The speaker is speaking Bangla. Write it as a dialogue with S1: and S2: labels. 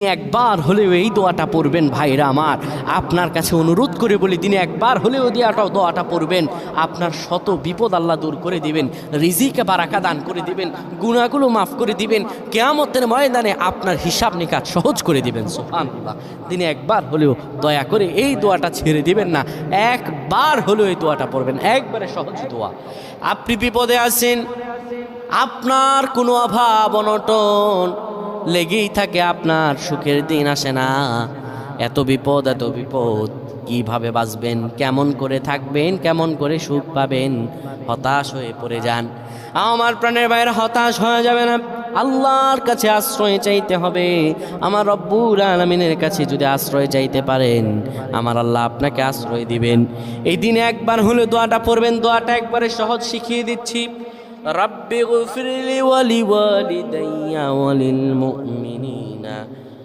S1: একবার হলেও এই দোয়াটা পড়বেন ভাইরা আমার। আপনার কাছে অনুরোধ করে বলি, দিনে একবার হলেও দোয়াটা পড়বেন, আপনার শত বিপদ আল্লাহ দূর করে দিবেন, রিজিকে বারাকা দান করে দিবেন, গুনাহগুলো মাফ করে দিবেন, কিয়ামতের ময়দানে আপনার হিসাব নিকাশ সহজ করে দিবেন। সুবহানাল্লাহ। দিনে একবার হলেও দয়া করে এই দোয়াটা ছেড়ে দিবেন না, একবার হলেও এই দোয়াটা পড়বেন, একবারে সহজ দোয়া। আপনি বিপদে আছেন, আপনার কোনো অভাব অনটন লেগেই থাকে, আপনার সুখের দিন আসে না, এত বিপদ কিভাবে বাঁচবেন, কেমন করে থাকবেন, কেমন করে সুখ পাবেন, হতাশ হয়ে পড়ে যান। আমার প্রাণের বাইরে হতাশ হয়ে যাবে না, আল্লাহর কাছে আশ্রয় চাইতে হবে। আমার রব্বুল আলামিনের কাছে যদি আশ্রয় চাইতে পারেন, আমার আল্লাহ আপনাকে আশ্রয় দিবেন। এই দিনে একবার হলে দোয়াটা পড়বেন, দোয়াটা একবারে সহজ শিখিয়ে দিচ্ছি। رب اغفر لي ولوالدي وللمؤمنين